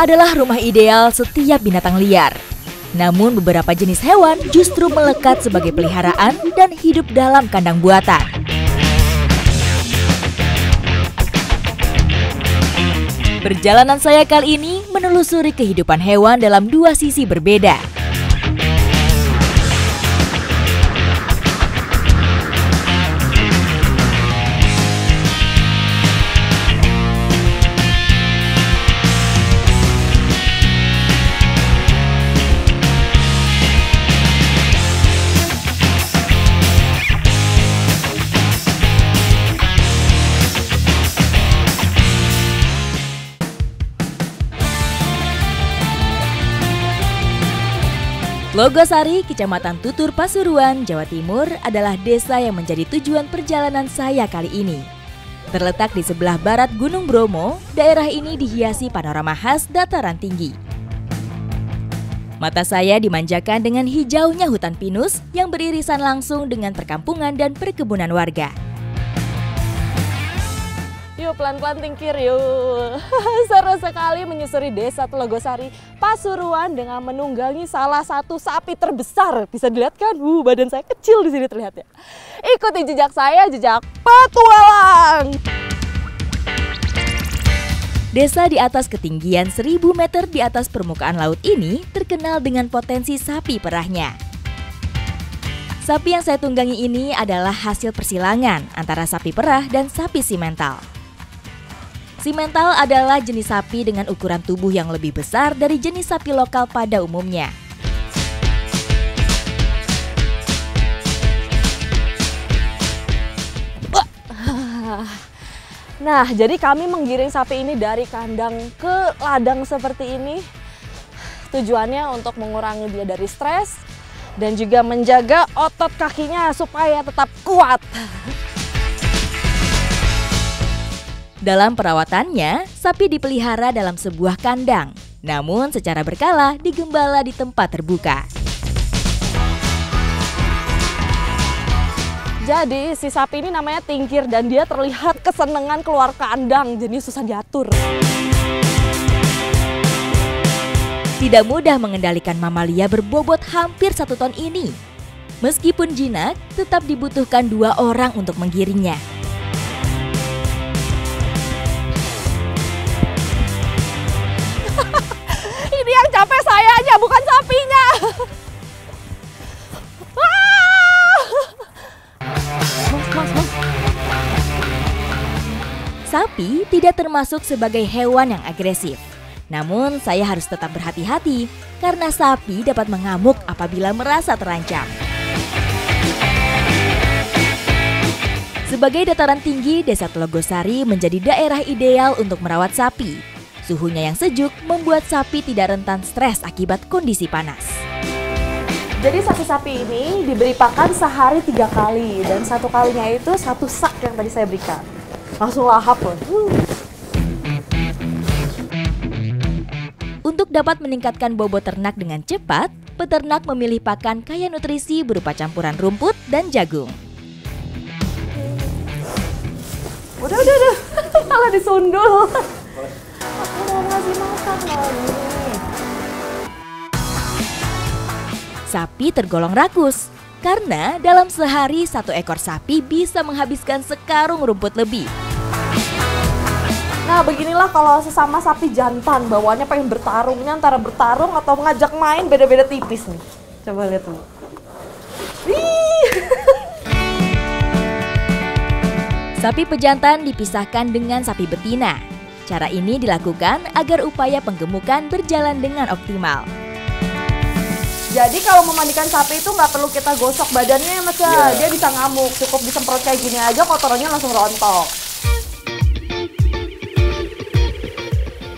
adalah rumah ideal setiap binatang liar. Namun beberapa jenis hewan justru melekat sebagai peliharaan dan hidup dalam kandang buatan. Perjalanan saya kali ini menelusuri kehidupan hewan dalam dua sisi berbeda. Logosari, Kecamatan Tutur, Pasuruan, Jawa Timur adalah desa yang menjadi tujuan perjalanan saya kali ini. Terletak di sebelah barat Gunung Bromo, daerah ini dihiasi panorama khas dataran tinggi. Mata saya dimanjakan dengan hijaunya hutan pinus yang beririsan langsung dengan perkampungan dan perkebunan warga. Yuk pelan-pelan tingkir yuk. Seru sekali menyusuri desa Telogosari, Pasuruan dengan menunggangi salah satu sapi terbesar. Bisa dilihat kan? Badan saya kecil di sini terlihat ya. Ikuti jejak saya, jejak petualang. Desa di atas ketinggian 1000 meter di atas permukaan laut ini terkenal dengan potensi sapi perahnya. Sapi yang saya tunggangi ini adalah hasil persilangan antara sapi perah dan sapi simental. Simental adalah jenis sapi dengan ukuran tubuh yang lebih besar dari jenis sapi lokal pada umumnya. Nah, jadi kami menggiring sapi ini dari kandang ke ladang seperti ini. Tujuannya untuk mengurangi dia dari stres dan juga menjaga otot kakinya supaya tetap kuat. Dalam perawatannya, sapi dipelihara dalam sebuah kandang, namun secara berkala digembala di tempat terbuka. Jadi si sapi ini namanya Tingkir dan dia terlihat kesenangan keluar kandang, jadi susah diatur. Tidak mudah mengendalikan mamalia berbobot hampir 1 ton ini. Meskipun jinak, tetap dibutuhkan 2 orang untuk menggiringnya. Ini yang capek sayanya, bukan sapinya. Sapi tidak termasuk sebagai hewan yang agresif. Namun saya harus tetap berhati-hati karena sapi dapat mengamuk apabila merasa terancam. Sebagai dataran tinggi, Desa Telogosari menjadi daerah ideal untuk merawat sapi. Suhunya yang sejuk membuat sapi tidak rentan stres akibat kondisi panas. Jadi sapi-sapi ini diberi pakan sehari 3 kali dan 1 kalinya itu 1 sak yang tadi saya berikan. Langsung lahap loh. Untuk dapat meningkatkan bobot ternak dengan cepat, peternak memilih pakan kaya nutrisi berupa campuran rumput dan jagung. Udah. Malah disundul. Aku mau ngasih makan lagi. Sapi tergolong rakus, karena dalam sehari 1 ekor sapi bisa menghabiskan sekarung rumput lebih. Nah beginilah kalau sesama sapi jantan, bawaannya pengen bertarungnya antara bertarung atau mengajak main beda-beda tipis nih. Coba lihat tuh. Sapi pejantan dipisahkan dengan sapi betina. Cara ini dilakukan agar upaya penggemukan berjalan dengan optimal. Jadi kalau memandikan sapi itu nggak perlu kita gosok badannya ya Mas ya. Dia bisa ngamuk, cukup disemprot kayak gini aja kotorannya langsung rontok.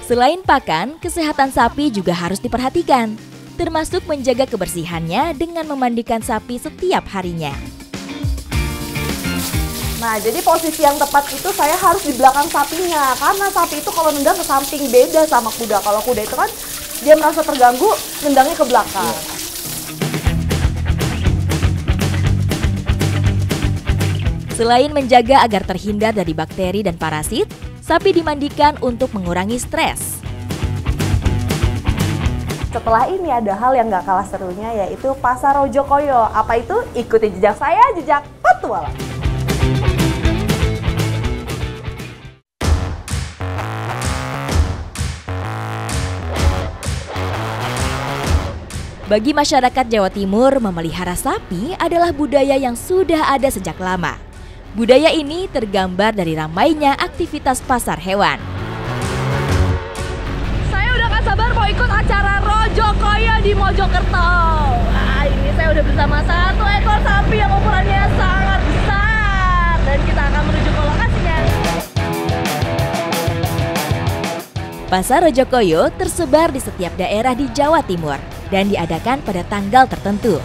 Selain pakan, kesehatan sapi juga harus diperhatikan, termasuk menjaga kebersihannya dengan memandikan sapi setiap harinya. Nah, jadi posisi yang tepat itu saya harus di belakang sapinya. Karena sapi itu kalau nendang ke samping beda sama kuda. Kalau kuda itu kan dia merasa terganggu, nendangnya ke belakang. Selain menjaga agar terhindar dari bakteri dan parasit, sapi dimandikan untuk mengurangi stres. Setelah ini ada hal yang gak kalah serunya, yaitu Pasar Rojokoyo. Apa itu? Ikuti jejak saya, jejak petualang. Bagi masyarakat Jawa Timur, memelihara sapi adalah budaya yang sudah ada sejak lama. Budaya ini tergambar dari ramainya aktivitas pasar hewan. Saya udah gak sabar mau ikut acara Rojokoyo di Mojokerto. Nah, ini saya udah bersama satu ekor sapi yang ukurannya sangat besar. Dan kita akan menuju ke lokasinya. Pasar Rojokoyo tersebar di setiap daerah di Jawa Timur dan diadakan pada tanggal tertentu.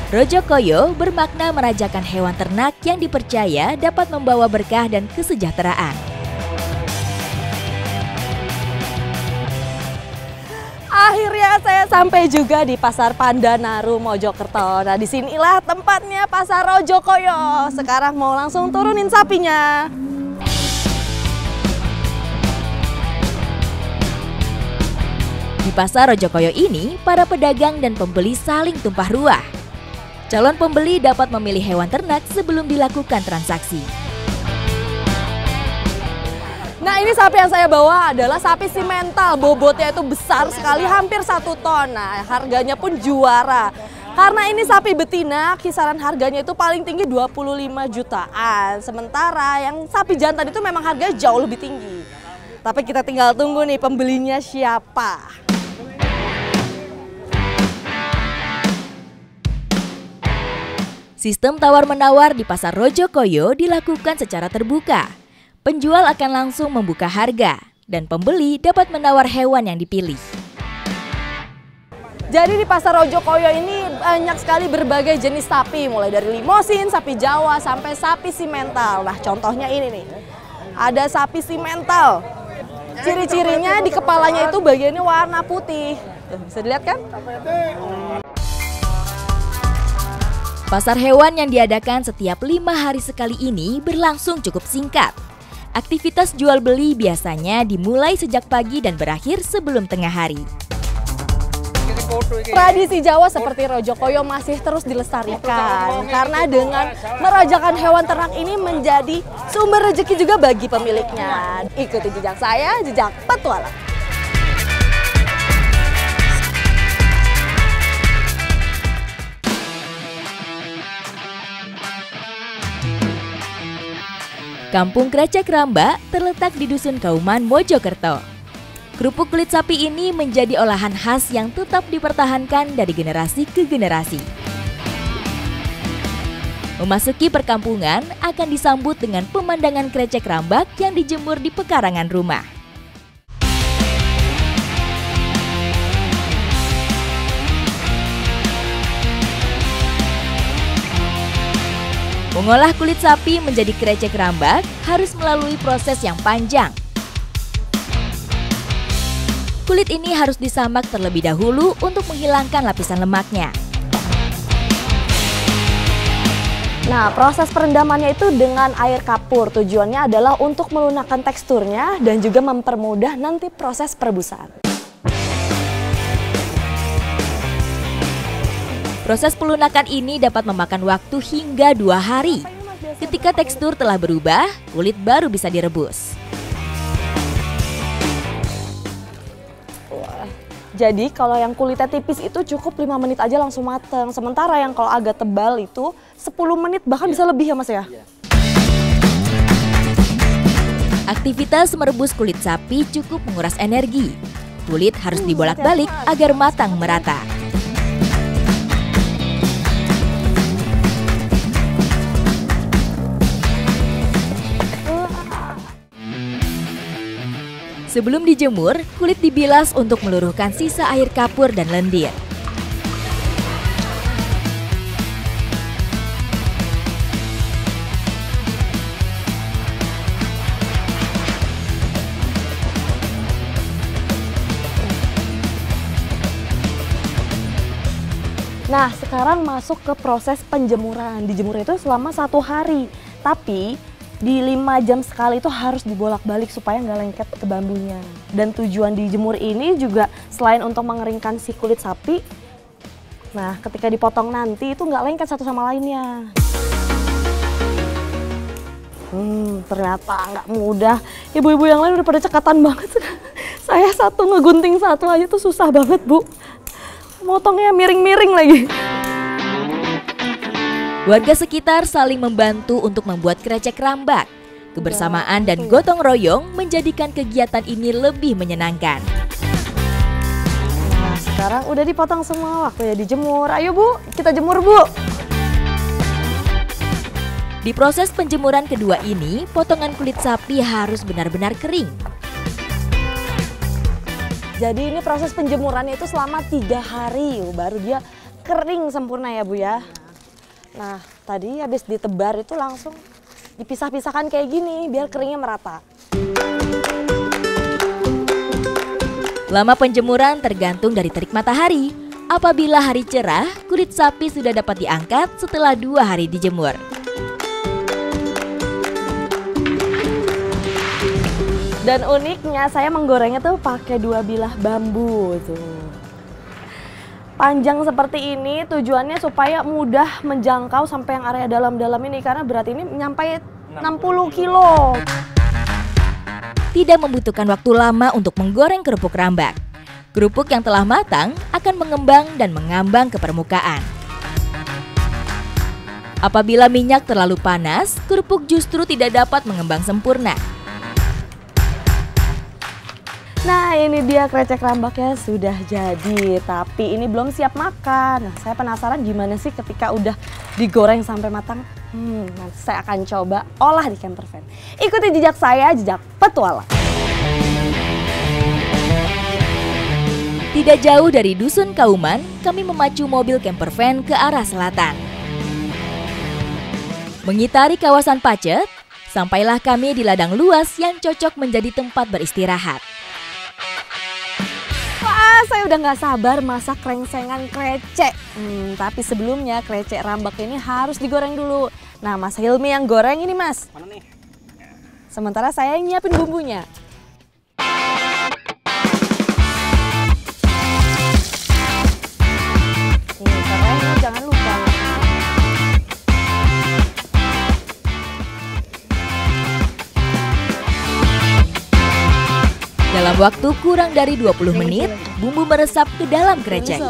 Rojokoyo bermakna merajakan hewan ternak yang dipercaya dapat membawa berkah dan kesejahteraan. Akhirnya saya sampai juga di Pasar Pandanaru Mojokerto. Nah, disinilah tempatnya Pasar Rojokoyo. Sekarang mau langsung turunin sapinya. Di Pasar Rojokoyo ini, para pedagang dan pembeli saling tumpah ruah. Calon pembeli dapat memilih hewan ternak sebelum dilakukan transaksi. Nah, ini sapi yang saya bawa adalah sapi simental. Bobotnya itu besar sekali, hampir 1 ton. Nah, harganya pun juara. Karena ini sapi betina, kisaran harganya itu paling tinggi 25 jutaan. Sementara yang sapi jantan itu memang harganya jauh lebih tinggi. Tapi kita tinggal tunggu nih pembelinya siapa. Sistem tawar-menawar di Pasar Rojokoyo dilakukan secara terbuka. Penjual akan langsung membuka harga dan pembeli dapat menawar hewan yang dipilih. Jadi di Pasar Rojokoyo ini banyak sekali berbagai jenis sapi, mulai dari limosin, sapi Jawa, sampai sapi simental. Nah, contohnya ini nih, ada sapi simental. Ciri-cirinya di kepalanya itu bagiannya warna putih. Tuh, bisa dilihat kan? Pasar hewan yang diadakan setiap 5 hari sekali ini berlangsung cukup singkat. Aktivitas jual beli biasanya dimulai sejak pagi dan berakhir sebelum tengah hari. Tradisi Jawa seperti Rojokoyo masih terus dilestarikan karena dengan merajakan hewan ternak ini menjadi sumber rezeki juga bagi pemiliknya. Ikuti jejak saya, jejak petualang. Kampung Krecek Ramba terletak di Dusun Kauman, Mojokerto. Kerupuk kulit sapi ini menjadi olahan khas yang tetap dipertahankan dari generasi ke generasi. Memasuki perkampungan akan disambut dengan pemandangan krecek rambak yang dijemur di pekarangan rumah. Mengolah kulit sapi menjadi krecek rambak harus melalui proses yang panjang. Kulit ini harus disamak terlebih dahulu untuk menghilangkan lapisan lemaknya. Nah, proses perendamannya itu dengan air kapur. Tujuannya adalah untuk melunakkan teksturnya dan juga mempermudah nanti proses perebusan. Proses pelunakan ini dapat memakan waktu hingga 2 hari. Ketika tekstur telah berubah, kulit baru bisa direbus. Jadi kalau yang kulitnya tipis itu cukup 5 menit aja langsung matang. Sementara yang kalau agak tebal itu 10 menit bahkan bisa lebih ya Mas ya? Aktivitas merebus kulit sapi cukup menguras energi. Kulit harus dibolak-balik agar matang merata. Sebelum dijemur, kulit dibilas untuk meluruhkan sisa air kapur dan lendir. Nah, sekarang masuk ke proses penjemuran. Dijemur itu selama 1 hari. Tapi di 5 jam sekali itu harus dibolak-balik supaya nggak lengket ke bambunya. Dan tujuan dijemur ini juga selain untuk mengeringkan si kulit sapi, nah ketika dipotong nanti itu nggak lengket satu sama lainnya. Ternyata nggak mudah. Ibu-ibu yang lain udah pada cekatan banget. Saya satu ngegunting satu aja tuh susah banget, Bu. Motongnya miring-miring lagi. Warga sekitar saling membantu untuk membuat krecek rambak. Kebersamaan dan gotong royong menjadikan kegiatan ini lebih menyenangkan. Nah, sekarang udah dipotong semua, waktunya dijemur. Ayo Bu, kita jemur Bu. Di proses penjemuran kedua ini, potongan kulit sapi harus benar-benar kering. Jadi ini proses penjemurannya itu selama 3 hari, baru dia kering sempurna ya Bu ya. Nah, tadi habis ditebar itu langsung dipisah-pisahkan kayak gini biar keringnya merata. Lama penjemuran tergantung dari terik matahari. Apabila hari cerah, kulit sapi sudah dapat diangkat setelah 2 hari dijemur. Dan uniknya saya menggorengnya tuh pakai 2 bilah bambu tuh. Panjang seperti ini tujuannya supaya mudah menjangkau sampai yang area dalam-dalam ini karena berat ini nyampe 60 kilo. Tidak membutuhkan waktu lama untuk menggoreng kerupuk rambak. Kerupuk yang telah matang akan mengembang dan mengambang ke permukaan. Apabila minyak terlalu panas, kerupuk justru tidak dapat mengembang sempurna. Nah ini dia krecek rambaknya sudah jadi, tapi ini belum siap makan. Nah, saya penasaran gimana sih ketika udah digoreng sampai matang. Nanti saya akan coba olah di camper van. Ikuti jejak saya, jejak petualang. Tidak jauh dari Dusun Kauman, kami memacu mobil camper van ke arah selatan. Mengitari kawasan Pacet, sampailah kami di ladang luas yang cocok menjadi tempat beristirahat. Saya udah nggak sabar masak krengsengan krecek. Tapi sebelumnya krecek rambak ini harus digoreng dulu. Nah Mas Hilmi yang goreng ini Mas. Mana nih? Sementara saya nyiapin bumbunya. Nih serai jangan lupa. Dalam waktu kurang dari 20 menit, bumbu meresap ke dalam krecek.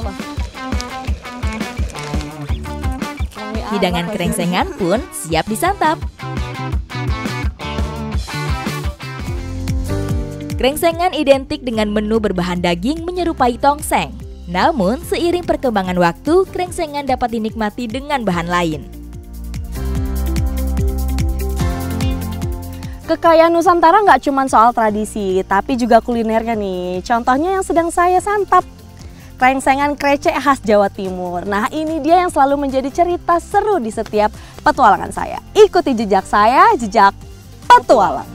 Hidangan krengsengan pun siap disantap. Krengsengan identik dengan menu berbahan daging menyerupai tongseng. Namun, seiring perkembangan waktu, krengsengan dapat dinikmati dengan bahan lain. Kekayaan Nusantara nggak cuma soal tradisi, tapi juga kulinernya nih. Contohnya yang sedang saya santap, krengsengan krecek khas Jawa Timur. Nah ini dia yang selalu menjadi cerita seru di setiap petualangan saya. Ikuti jejak saya, jejak petualang.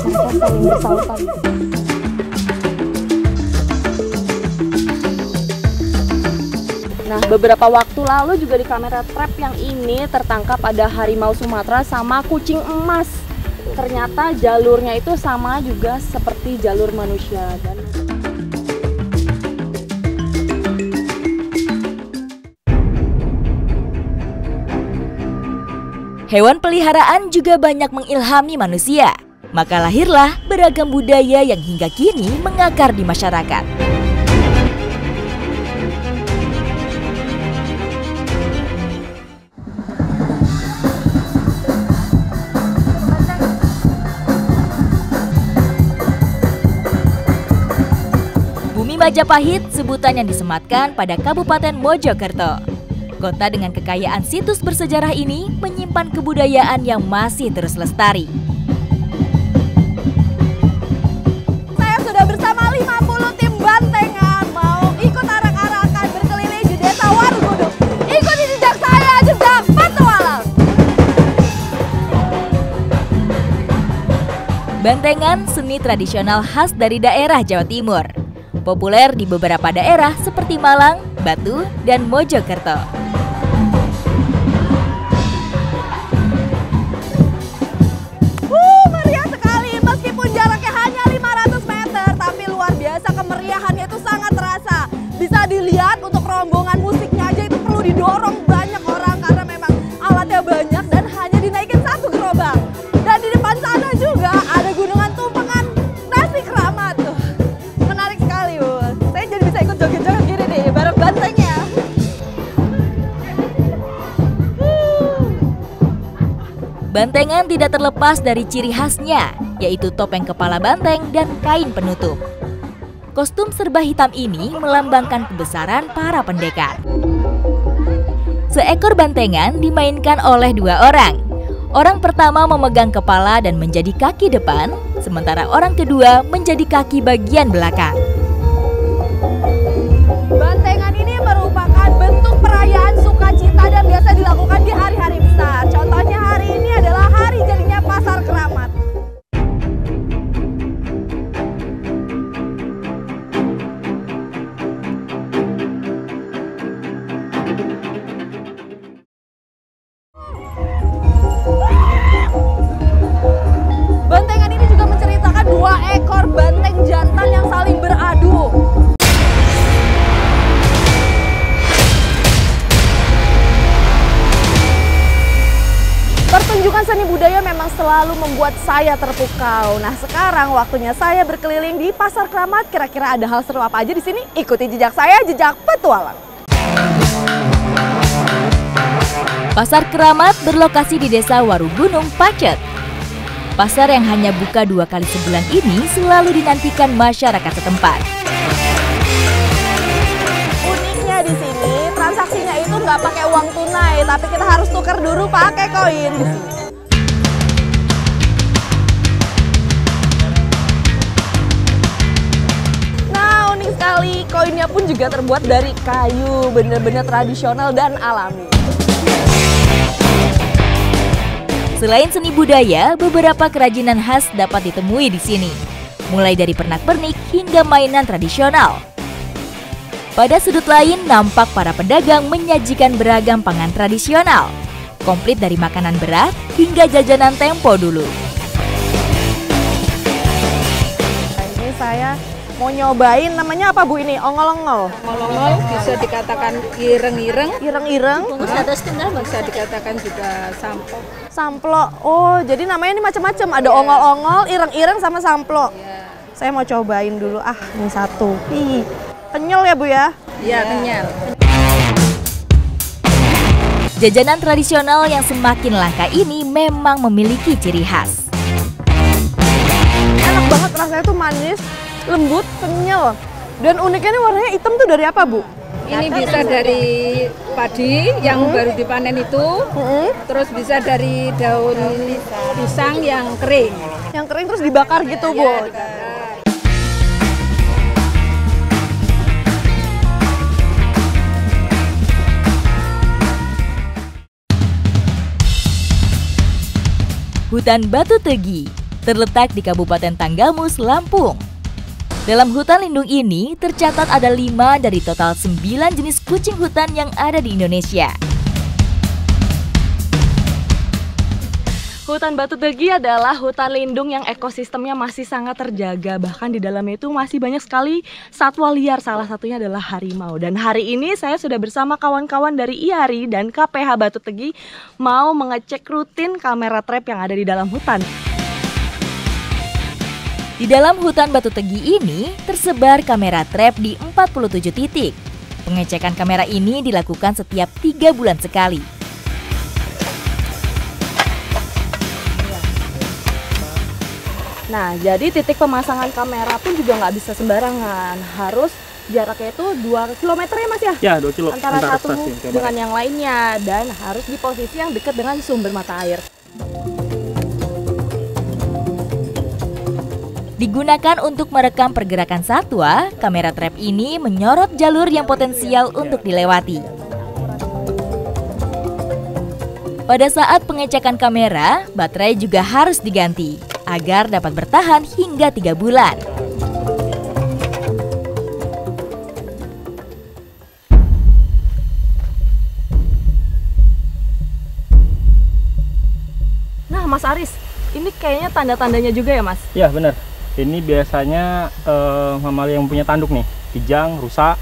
Mereka saling bersautan. Nah, beberapa waktu lalu juga di kamera trap yang ini tertangkap ada harimau Sumatera sama kucing emas. Ternyata jalurnya itu sama juga seperti jalur manusia. Dan Hewan peliharaan juga banyak mengilhami manusia. Maka lahirlah beragam budaya yang hingga kini mengakar di masyarakat. Bumi Majapahit sebutan yang disematkan pada Kabupaten Mojokerto. Kota dengan kekayaan situs bersejarah ini menyimpan kebudayaan yang masih terus lestari. saya sudah bersama 50 tim bantengan mau ikut arak-arakan berkeliling di Desa Warugunung. Ikuti jejak saya, jejak petualang. Bantengan seni tradisional khas dari daerah Jawa Timur. Populer di beberapa daerah seperti Malang, Batu, dan Mojokerto. Meriah sekali meskipun jaraknya hanya 500 meter, tapi luar biasa kemeriahannya itu sangat terasa. Bisa dilihat untuk rombongan musiknya aja itu perlu didorong banyak orang karena memang alatnya banyak dan hanya dinaikin satu gerobak. Dan di depan sana juga ada gunungan tumpengan nasi keramat tuh. Menarik sekali, Bu. Saya jadi bisa ikut joget-joget gini nih bareng bantengnya. Bantengan tidak terlepas dari ciri khasnya, yaitu topeng kepala banteng dan kain penutup. Kostum serba hitam ini melambangkan kebesaran para pendekar. Seekor bantengan dimainkan oleh dua orang. Orang pertama memegang kepala dan menjadi kaki depan, sementara orang kedua menjadi kaki bagian belakang. Bantengan ini merupakan bentuk perayaan sukacita dan biasa dilakukan di hari-hari besar. Contohnya hari ini adalah hari jadinya Pasar Keramat. Bantengan ini juga menceritakan dua ekor banteng jantan yang saling beradu. Pertunjukan seni budaya memang selalu membuat saya terpukau. Nah, sekarang waktunya saya berkeliling di Pasar Keramat. Kira-kira ada hal seru apa aja di sini? Ikuti jejak saya, jejak petualang. Pasar Keramat berlokasi di Desa Warugunung, Pacet. Pasar yang hanya buka 2 kali sebulan ini selalu dinantikan masyarakat setempat. Uniknya di sini, transaksinya itu nggak pakai uang tunai, tapi kita harus tukar dulu pakai koin di sini. Nah, unik sekali. Koinnya pun juga terbuat dari kayu, benar-benar tradisional dan alami. Selain seni budaya, beberapa kerajinan khas dapat ditemui di sini. Mulai dari pernak-pernik hingga mainan tradisional. Pada sudut lain, nampak para pedagang menyajikan beragam pangan tradisional, komplit dari makanan berat hingga jajanan tempo dulu. Ini saya mau nyobain, namanya apa Bu ini? Ongol-ongol. Ongol-ongol bisa dikatakan ireng-ireng, Ireng-ireng. bisa dikatakan juga sampok. Samplo. Oh, jadi namanya ini macam-macam. Ada ongol-ongol, ireng-ireng sama samplo. Saya mau cobain dulu. Ah, ini satu. Ih, kenyal ya Bu ya? Iya, kenyal. Jajanan tradisional yang semakin langka ini memang memiliki ciri khas. Enak banget, rasanya tuh manis, lembut, kenyal. Dan uniknya ini warnanya hitam tuh dari apa Bu? Ini bisa dari padi yang baru dipanen itu, terus bisa dari daun pisang yang kering. Yang kering terus dibakar gitu Bu? Hutan Batu Tegi terletak di Kabupaten Tanggamus, Lampung. Dalam hutan lindung ini tercatat ada 5 dari total 9 jenis kucing hutan yang ada di Indonesia. Hutan Batu Tegi adalah hutan lindung yang ekosistemnya masih sangat terjaga. Bahkan di dalamnya itu masih banyak sekali satwa liar, salah satunya adalah harimau. Dan hari ini saya sudah bersama kawan-kawan dari IARI dan KPH Batu Tegi mau mengecek rutin kamera trap yang ada di dalam hutan. Di dalam hutan Batu Tegi ini tersebar kamera trap di 47 titik. Pengecekan kamera ini dilakukan setiap 3 bulan sekali. Nah, jadi titik pemasangan kamera pun juga nggak bisa sembarangan. Harus jaraknya itu 2 km ya Mas ya? Ya, 2 km Antara satu stasiun kamera dengan yang lainnya. Dan harus di posisi yang dekat dengan sumber mata air. Digunakan untuk merekam pergerakan satwa, kamera trap ini menyorot jalur yang potensial untuk dilewati. Pada saat pengecekan kamera, baterai juga harus diganti. agar dapat bertahan hingga 3 bulan. Nah, Mas Aris, ini kayaknya tanda-tandanya juga ya, Mas? Ya, benar. Ini biasanya mamalia yang punya tanduk nih, kijang, rusa,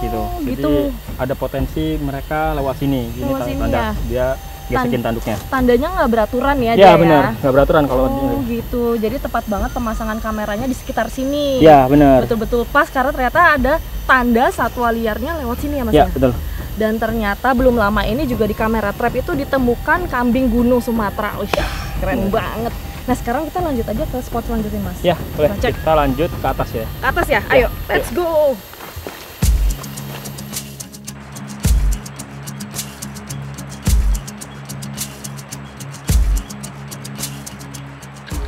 gitu. Jadi ada potensi mereka lewat sini. Ini tanda dia gesekin tanduknya. Tandanya nggak beraturan ya? Ya, benar, nggak beraturan kalau gitu. Jadi tepat banget pemasangan kameranya di sekitar sini. Ya, benar. Betul-betul pas karena ternyata ada tanda satwa liarnya lewat sini ya, Mas? Ya, betul. Dan ternyata belum lama ini juga di kamera trap itu ditemukan kambing gunung Sumatera. Wih, keren banget. Nah, sekarang kita lanjut aja ke spot selanjutnya, Mas. Ya, boleh. Kita lanjut ke atas ya. Ke atas ya? Ayo, let's go.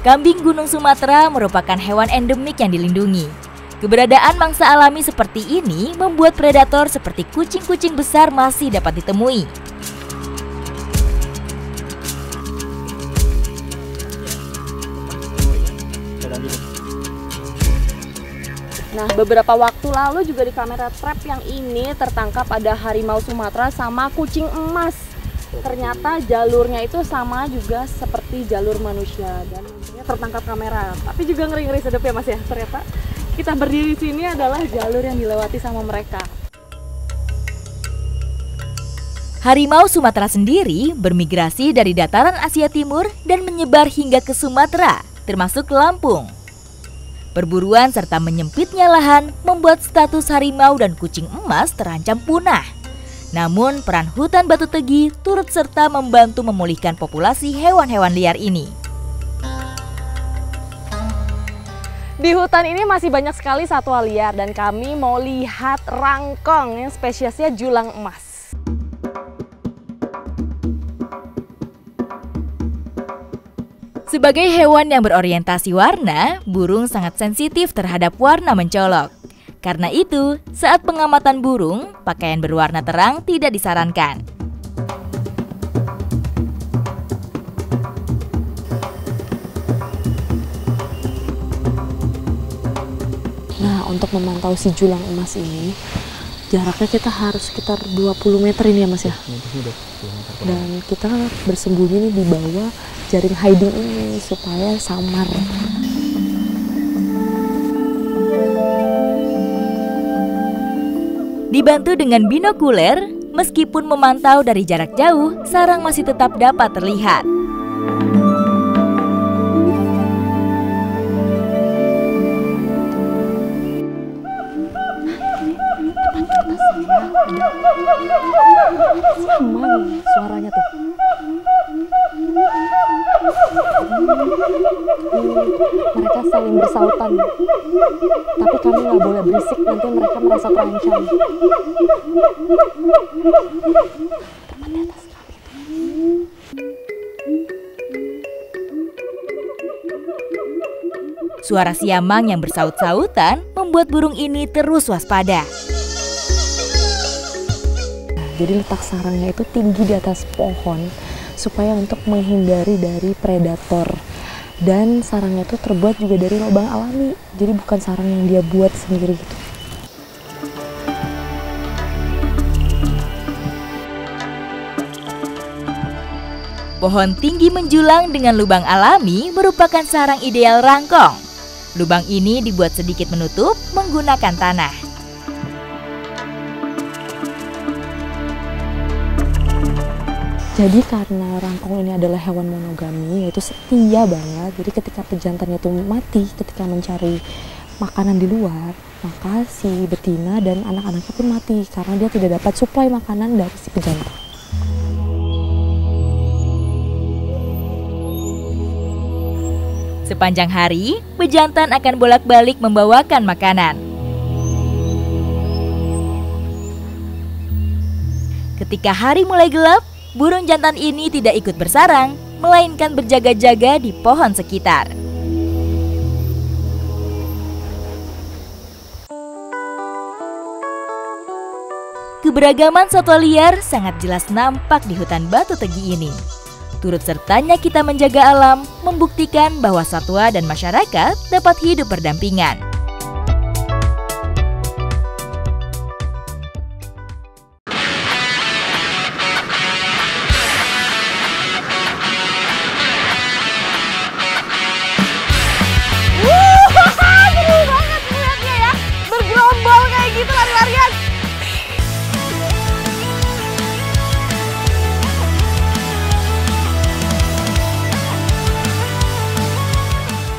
Kambing gunung Sumatera merupakan hewan endemik yang dilindungi. Keberadaan mangsa alami seperti ini membuat predator seperti kucing-kucing besar masih dapat ditemui. Nah, beberapa waktu lalu juga di kamera trap yang ini tertangkap ada harimau Sumatera sama kucing emas. Ternyata jalurnya itu sama juga seperti jalur manusia dan untungnya tertangkap kamera. Tapi juga ngeri-ngeri sedep ya, Mas ya. Ternyata kita berdiri di sini adalah jalur yang dilewati sama mereka. Harimau Sumatera sendiri bermigrasi dari dataran Asia Timur dan menyebar hingga ke Sumatera, termasuk Lampung. Perburuan serta menyempitnya lahan membuat status harimau dan kucing emas terancam punah. Namun peran hutan Batu Tegi turut serta membantu memulihkan populasi hewan-hewan liar ini. Di hutan ini masih banyak sekali satwa liar dan kami mau lihat rangkong yang spesiesnya julang emas. Sebagai hewan yang berorientasi warna, burung sangat sensitif terhadap warna mencolok. Karena itu, saat pengamatan burung, pakaian berwarna terang tidak disarankan. Nah, untuk memantau si julang emas ini, jaraknya kita harus sekitar 20 meter ini ya, Mas ya. Dan kita bersembunyi nih di bawah jaring hiding ini supaya samar. Dibantu dengan binokuler, meskipun memantau dari jarak jauh, sarang masih tetap dapat terlihat. Aman suaranya tuh. Mereka saling bersautan. Tapi kami nggak boleh berisik, nanti mereka merasa terancam. Tepat di atas kami. Suara siamang yang bersaut-sautan membuat burung ini terus waspada. Jadi letak sarangnya itu tinggi di atas pohon supaya untuk menghindari dari predator. Dan sarangnya itu terbuat juga dari lubang alami. Jadi bukan sarang yang dia buat sendiri gitu. Pohon tinggi menjulang dengan lubang alami merupakan sarang ideal rangkong. Lubang ini dibuat sedikit menutup menggunakan tanah. Jadi karena rangkong ini adalah hewan monogami, yaitu setia banget. Jadi ketika pejantannya itu mati ketika mencari makanan di luar, maka si betina dan anak-anaknya pun mati karena dia tidak dapat suplai makanan dari si pejantan. Sepanjang hari, pejantan akan bolak-balik membawakan makanan. Ketika hari mulai gelap, burung jantan ini tidak ikut bersarang, melainkan berjaga-jaga di pohon sekitar. Keberagaman satwa liar sangat jelas nampak di hutan Batu Tegi ini. Turut sertanya kita menjaga alam, membuktikan bahwa satwa dan masyarakat dapat hidup berdampingan. Seru banget melihatnya ya, bergerombol kayak gitu lari-larian.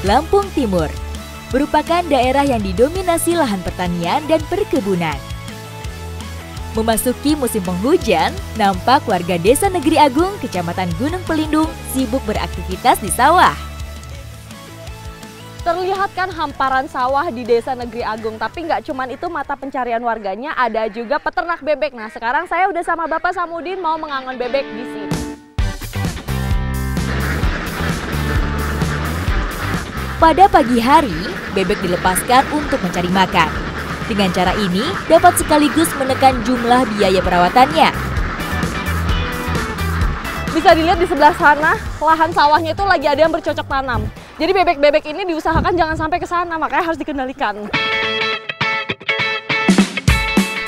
Lampung Timur merupakan daerah yang didominasi lahan pertanian dan perkebunan. Memasuki musim penghujan, nampak warga Desa Negeri Agung, Kecamatan Gunung Pelindung sibuk beraktivitas di sawah. Terlihat kan hamparan sawah di Desa Negeri Agung, tapi nggak cuman itu mata pencarian warganya, ada juga peternak bebek. Nah, sekarang saya udah sama Bapak Samudin mau mengangon bebek di sini. Pada pagi hari, bebek dilepaskan untuk mencari makan. Dengan cara ini, dapat sekaligus menekan jumlah biaya perawatannya. Bisa dilihat di sebelah sana, lahan sawahnya itu lagi ada yang bercocok tanam. Jadi bebek-bebek ini diusahakan jangan sampai ke sana, makanya harus dikendalikan.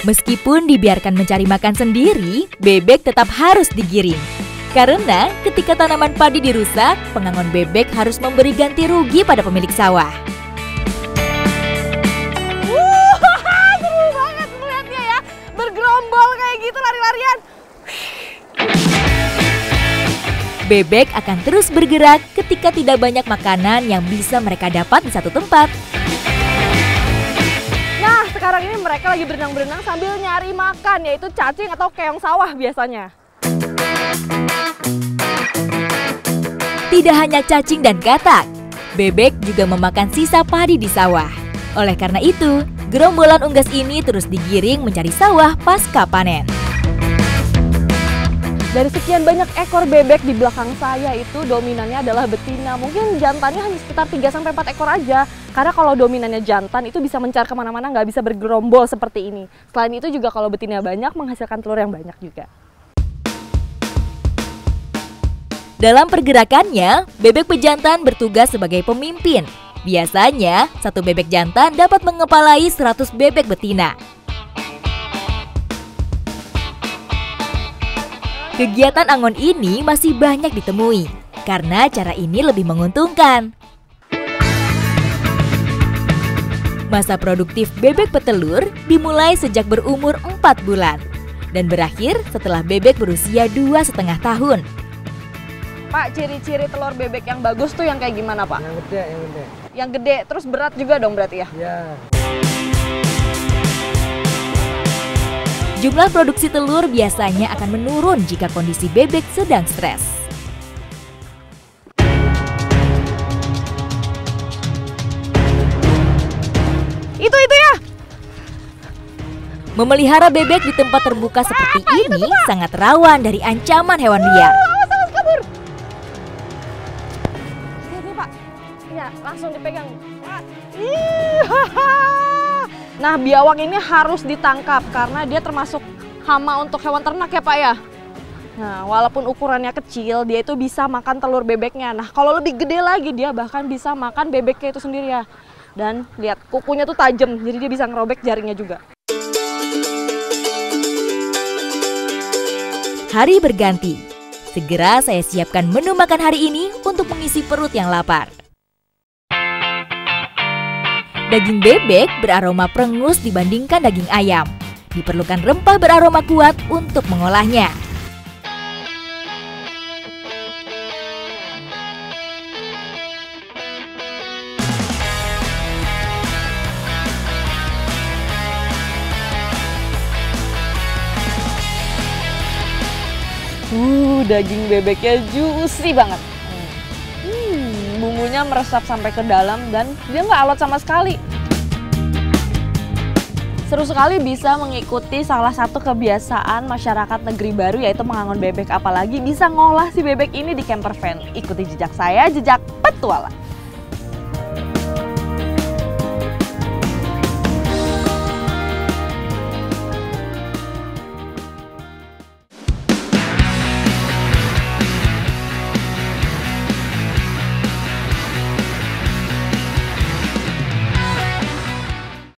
Meskipun dibiarkan mencari makan sendiri, bebek tetap harus digiring. Karena ketika tanaman padi dirusak, pengangon bebek harus memberi ganti rugi pada pemilik sawah. Seru banget melihatnya ya, bergerombol kayak gitu lari-larian. Bebek akan terus bergerak ketika tidak banyak makanan yang bisa mereka dapat di satu tempat. Nah, sekarang ini mereka lagi berenang-berenang sambil nyari makan, yaitu cacing atau keong sawah biasanya. Tidak hanya cacing dan katak, bebek juga memakan sisa padi di sawah. Oleh karena itu, gerombolan unggas ini terus digiring mencari sawah pasca panen. Dari sekian banyak ekor bebek di belakang saya itu dominannya adalah betina. Mungkin jantannya hanya sekitar 3-4 ekor aja. Karena kalau dominannya jantan itu bisa mencar kemana-mana, nggak bisa bergerombol seperti ini. Selain itu juga kalau betina banyak menghasilkan telur yang banyak juga. Dalam pergerakannya, bebek pejantan bertugas sebagai pemimpin. Biasanya, satu bebek jantan dapat mengepalai 100 bebek betina. Kegiatan angon ini masih banyak ditemui, karena cara ini lebih menguntungkan. Masa produktif bebek petelur dimulai sejak berumur 4 bulan dan berakhir setelah bebek berusia 2,5 tahun. Pak, ciri-ciri telur bebek yang bagus tuh yang kayak gimana, Pak? Yang gede, yang gede. Yang gede, terus berat juga dong berarti ya? Ya. Jumlah produksi telur biasanya akan menurun jika kondisi bebek sedang stres. Itu ya! Memelihara bebek di tempat terbuka seperti ini sangat rawan dari ancaman hewan liar. Awas, kabur! Ini, Pak. Ya, langsung dipegang. Nah, biawak ini harus ditangkap karena dia termasuk hama untuk hewan ternak ya, Pak ya. Nah, walaupun ukurannya kecil, dia itu bisa makan telur bebeknya. Nah, kalau lebih gede lagi, dia bahkan bisa makan bebeknya itu sendiri ya. Dan lihat, kukunya tuh tajam, jadi dia bisa ngerobek jaringnya juga. Hari berganti. Segera saya siapkan menu makan hari ini untuk mengisi perut yang lapar. Daging bebek beraroma prengus dibandingkan daging ayam. Diperlukan rempah beraroma kuat untuk mengolahnya. Daging bebeknya juicy banget. Bumbunya meresap sampai ke dalam dan dia nggak alot sama sekali. Seru sekali bisa mengikuti salah satu kebiasaan masyarakat Negeri Baru, yaitu mengangon bebek. Apalagi bisa ngolah si bebek ini di camper van. Ikuti jejak saya, jejak petualang.